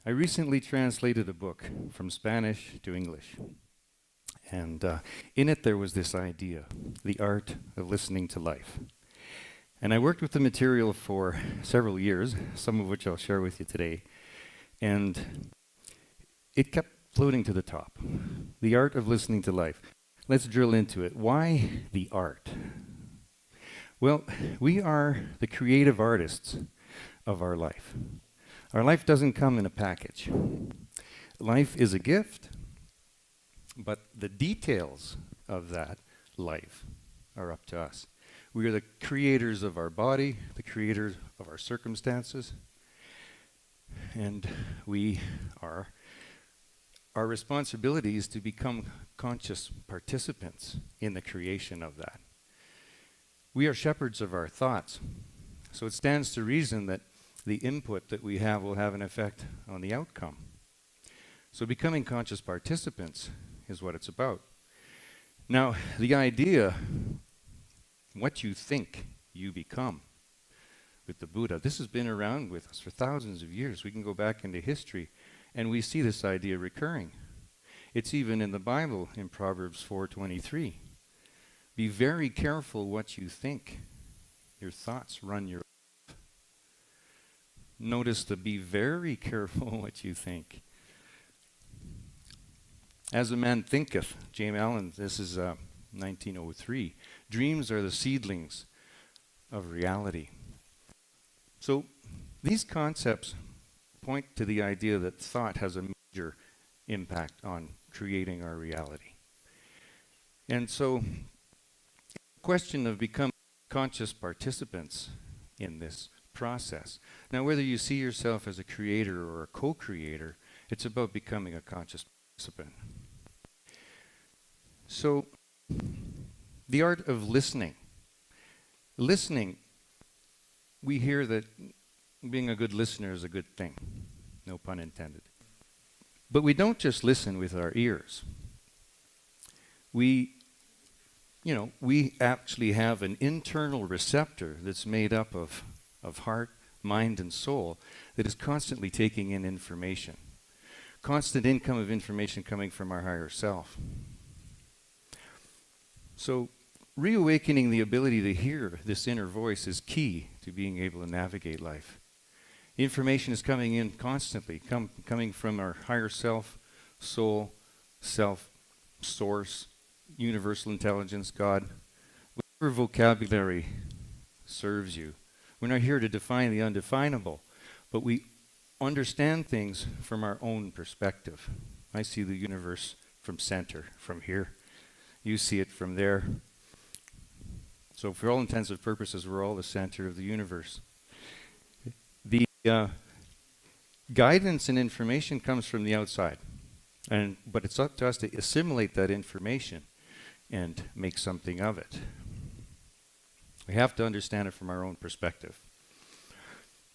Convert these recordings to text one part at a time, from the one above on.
I recently translated a book from Spanish to English, and in it there was this idea, the art of listening to life. And I worked with the material for several years, some of which I'll share with you today, and it kept floating to the top. The art of listening to life. Let's drill into it. Why the art? Well, we are the creative artists of our life. Our life doesn't come in a package. Life is a gift, but the details of that life are up to us. We are the creators of our body, the creators of our circumstances, and our responsibility is to become conscious participants in the creation of that. We are shepherds of our thoughts, so it stands to reason that the input that we have will have an effect on the outcome. So becoming conscious participants is what it's about. Now, the idea, what you think, you become. With the Buddha, this has been around with us for thousands of years. We can go back into history and we see this idea recurring. It's even in the Bible in Proverbs 4:23. Be very careful what you think. Your thoughts run your life. Notice to be very careful what you think. As a man thinketh, James Allen, this is 1903. Dreams are the seedlings of reality. So these concepts point to the idea that thought has a major impact on creating our reality. And so the question of becoming conscious participants in this process. Now, whether you see yourself as a creator or a co-creator, it's about becoming a conscious participant. So, the art of listening. Listening, we hear that being a good listener is a good thing. No pun intended. But we don't just listen with our ears. We actually have an internal receptor that's made up of heart, mind, and soul that is constantly taking in information. Constant income of information coming from our higher self. So reawakening the ability to hear this inner voice is key to being able to navigate life. Information is coming in constantly, coming from our higher self, soul, self, source, universal intelligence, God. Whatever vocabulary serves you. We're not here to define the undefinable, but we understand things from our own perspective. I see the universe from center, from here. You see it from there. So for all intents and purposes, we're all the center of the universe. The guidance and information comes from the outside, but it's up to us to assimilate that information and make something of it. We have to understand it from our own perspective.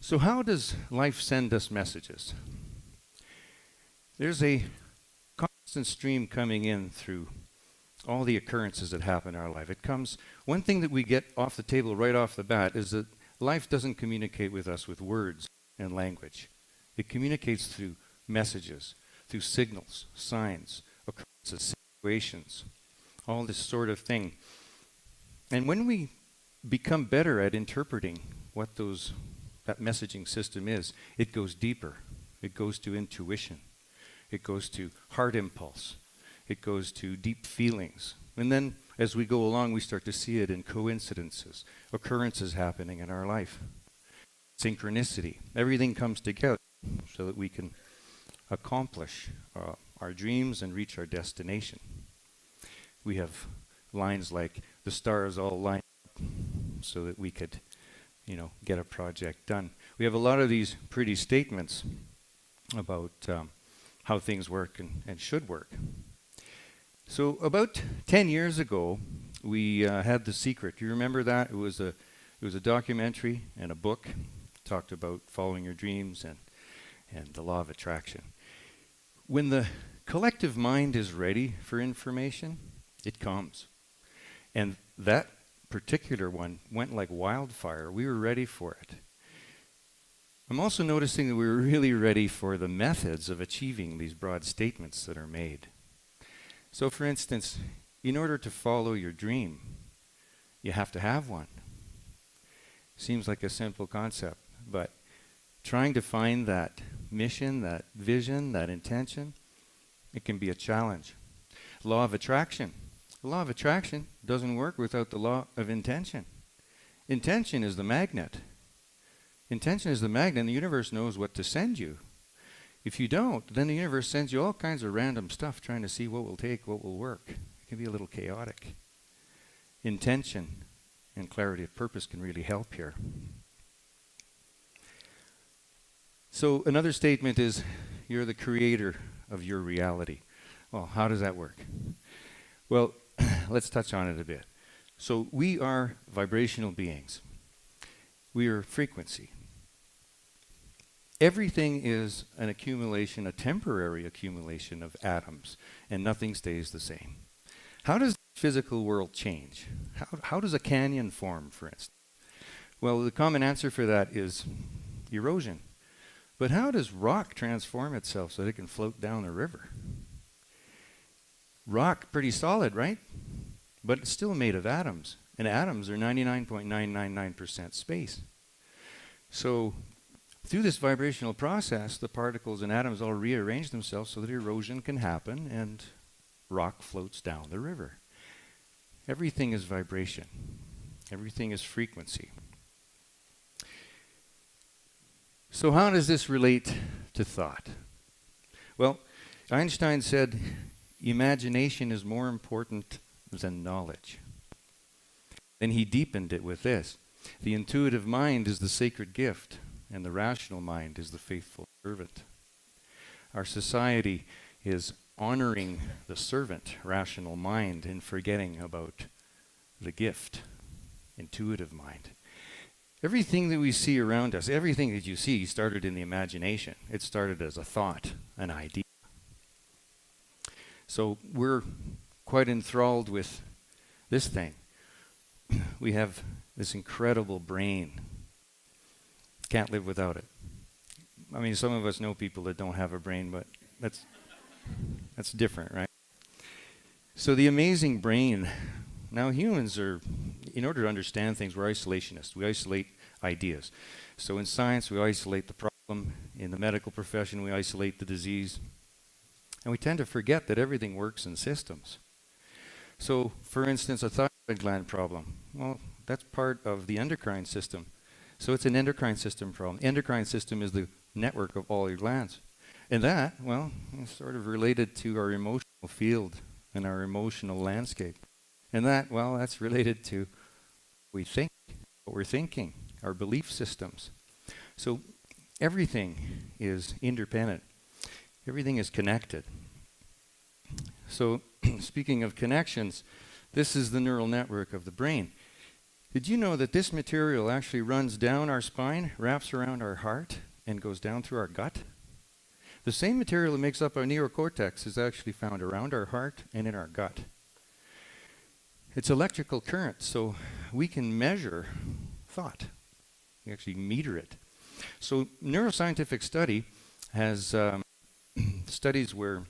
So how does life send us messages? There's a constant stream coming in through all the occurrences that happen in our life. One thing that we get off the table right off the bat is that life doesn't communicate with us with words and language. It communicates through messages, through signals, signs, occurrences, situations, all this sort of thing. And when we become better at interpreting what that messaging system is, it goes deeper. It goes to intuition. It goes to heart impulse. It goes to deep feelings. And then as we go along, we start to see it in coincidences, occurrences happening in our life. Synchronicity. Everything comes together so that we can accomplish our dreams and reach our destination. We have lines like, the stars all line up so that we could, get a project done. We have a lot of these pretty statements about how things work and should work. So about 10 years ago, we had The Secret. Do you remember that? It was a documentary and a book. It talked about following your dreams and the law of attraction. When the collective mind is ready for information, it comes. And that particular one went like wildfire. We were ready for it. I'm also noticing that we're really ready for the methods of achieving these broad statements that are made. So for instance, in order to follow your dream, you have to have one. Seems like a simple concept, but trying to find that mission, that vision, that intention, it can be a challenge. Law of attraction. The law of attraction doesn't work without the law of intention. Intention is the magnet. Intention is the magnet, and the universe knows what to send you. If you don't, then the universe sends you all kinds of random stuff trying to see what will take, what will work. It can be a little chaotic. Intention and clarity of purpose can really help here. So another statement is, you're the creator of your reality. Well, how does that work? Well, let's touch on it a bit. So we are vibrational beings. We are frequency. Everything is an accumulation, a temporary accumulation of atoms, and nothing stays the same. How does the physical world change? How does a canyon form, for instance? Well, the common answer for that is erosion. But how does rock transform itself so that it can float down a river? Rock, pretty solid, right? But it's still made of atoms. And atoms are 99.999% space. So through this vibrational process, the particles and atoms all rearrange themselves so that erosion can happen and rock floats down the river. Everything is vibration. Everything is frequency. So how does this relate to thought? Well, Einstein said, imagination is more important than knowledge. Then he deepened it with this. The intuitive mind is the sacred gift, and the rational mind is the faithful servant. Our society is honoring the servant, rational mind, and forgetting about the gift, intuitive mind. Everything that we see around us, everything that you see started in the imagination. It started as a thought, an idea. So we're quite enthralled with this thing. We have this incredible brain. Can't live without it. I mean, some of us know people that don't have a brain, but that's different, right? So the amazing brain. Now humans are, in order to understand things, we're isolationists. We isolate ideas. So in science, we isolate the problem. In the medical profession, we isolate the disease. And we tend to forget that everything works in systems. So, for instance, a thyroid gland problem. Well, that's part of the endocrine system. So it's an endocrine system problem. Endocrine system is the network of all your glands. And that, well, is sort of related to our emotional field and our emotional landscape. And that, well, that's related to what we're thinking, our belief systems. So everything is interdependent. Everything is connected. So speaking of connections, this is the neural network of the brain. Did you know that this material actually runs down our spine, wraps around our heart, and goes down through our gut? The same material that makes up our neocortex is actually found around our heart and in our gut. It's electrical current, so we can measure thought. We actually meter it. So neuroscientific study has studies where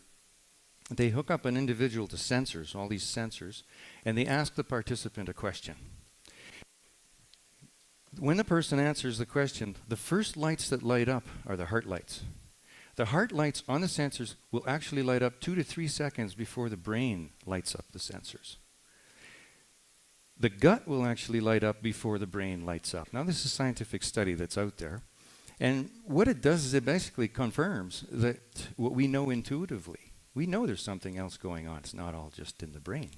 they hook up an individual to sensors, all these sensors, and they ask the participant a question. When the person answers the question, the first lights that light up are the heart lights. The heart lights on the sensors will actually light up 2 to 3 seconds before the brain lights up the sensors. The gut will actually light up before the brain lights up. Now, this is a scientific study that's out there. And what it does is it basically confirms that what we know intuitively. We know there's something else going on. It's not all just in the brain.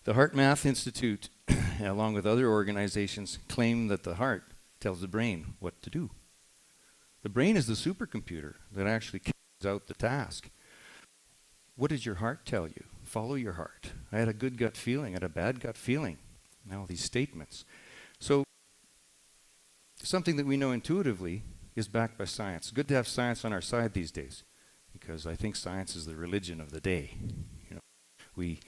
The Heart Math Institute, along with other organizations, claim that the heart tells the brain what to do. The brain is the supercomputer that actually carries out the task. What does your heart tell you? Follow your heart. I had a good gut feeling, I had a bad gut feeling. Now these statements. So something that we know intuitively is backed by science. It's good to have science on our side these days, because I think science is the religion of the day. You know, we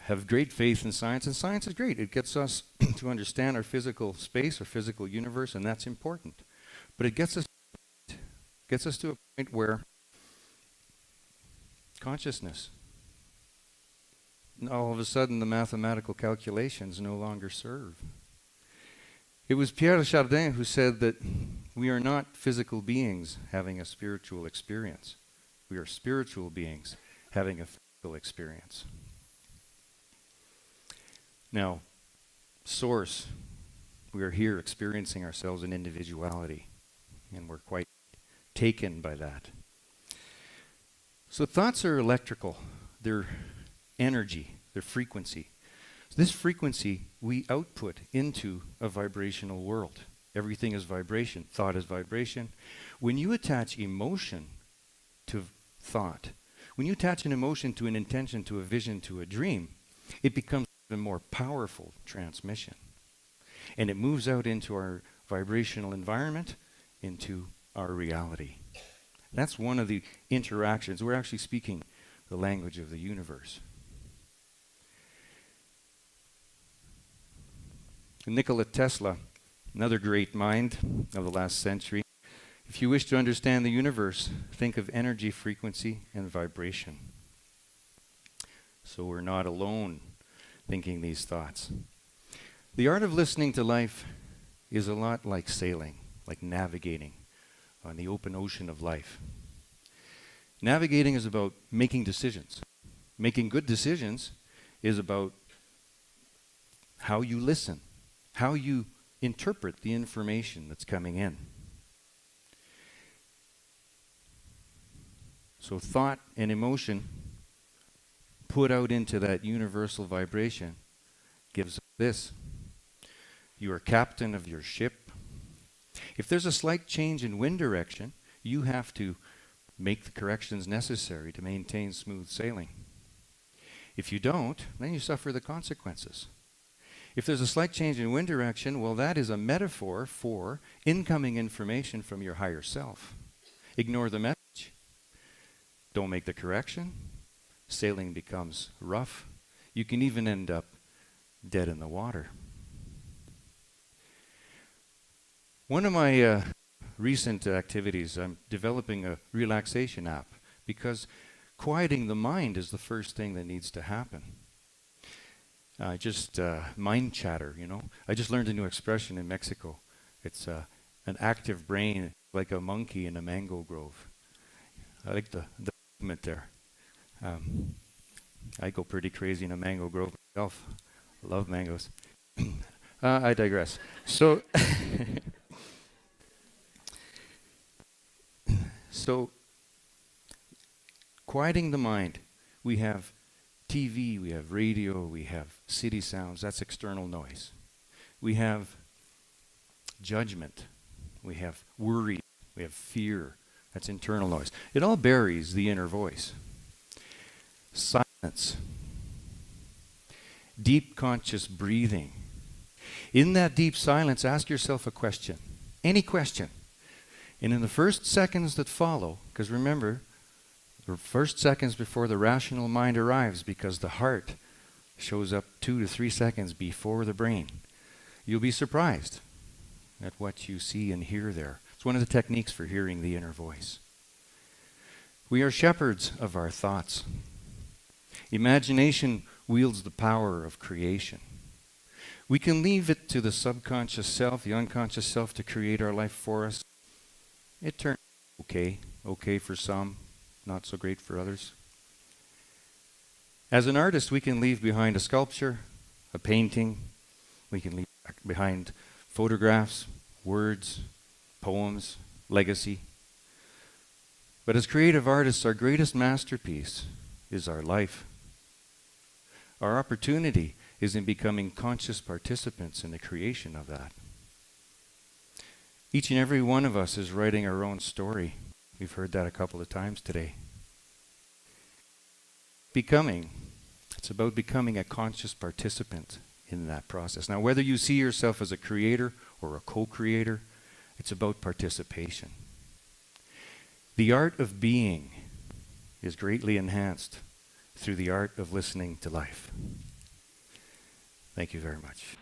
have great faith in science, and science is great. It gets us to understand our physical space, our physical universe, and that's important. But it gets us to a point where consciousness, and all of a sudden the mathematical calculations no longer serve. It was Pierre Chardin who said that we are not physical beings having a spiritual experience. We are spiritual beings having a physical experience. Now, source, we are here experiencing ourselves in individuality, and we're quite taken by that. So thoughts are electrical. They're energy, they're frequency. So this frequency we output into a vibrational world. Everything is vibration. Thought is vibration. When you attach emotion to thought, when you attach an emotion to an intention, to a vision, to a dream, it becomes a more powerful transmission. And it moves out into our vibrational environment, into our reality. That's one of the interactions. We're actually speaking the language of the universe. Nikola Tesla, another great mind of the last century. If you wish to understand the universe, think of energy, frequency, and vibration. So we're not alone thinking these thoughts. The art of listening to life is a lot like sailing, like navigating on the open ocean of life. Navigating is about making decisions. Making good decisions is about how you listen, how you interpret the information that's coming in. So thought and emotion put out into that universal vibration gives this. You are captain of your ship. If there's a slight change in wind direction, you have to make the corrections necessary to maintain smooth sailing. If you don't, then you suffer the consequences. If there's a slight change in wind direction, well, that is a metaphor for incoming information from your higher self. Ignore the message. Don't make the correction. Sailing becomes rough. You can even end up dead in the water. One of my recent activities, I'm developing a relaxation app because quieting the mind is the first thing that needs to happen. Mind chatter, you know. I just learned a new expression in Mexico. It's an active brain like a monkey in a mango grove. I like the movement there. I go pretty crazy in a mango grove myself. I love mangoes. I digress. So, so quieting the mind. We have TV, we have radio, we have city sounds. That's external noise. We have judgment. We have worry. We have fear. That's internal noise. It all buries the inner voice. Silence. Deep conscious breathing. In that deep silence, ask yourself a question. Any question. And in the first seconds that follow, because remember, the first seconds before the rational mind arrives, because the heart shows up 2 to 3 seconds before the brain, you'll be surprised at what you see and hear there. It's one of the techniques for hearing the inner voice. We are shepherds of our thoughts. Imagination wields the power of creation. We can leave it to the subconscious self, the unconscious self, to create our life for us. It turns okay for some, not so great for others. As an artist, we can leave behind a sculpture, a painting. We can leave behind photographs, words, poems, legacy. But as creative artists, our greatest masterpiece is our life. Our opportunity is in becoming conscious participants in the creation of that. Each and every one of us is writing our own story. We've heard that a couple of times today. It's about becoming a conscious participant in that process. Now, whether you see yourself as a creator or a co-creator, it's about participation. The art of being is greatly enhanced through the art of listening to life. Thank you very much.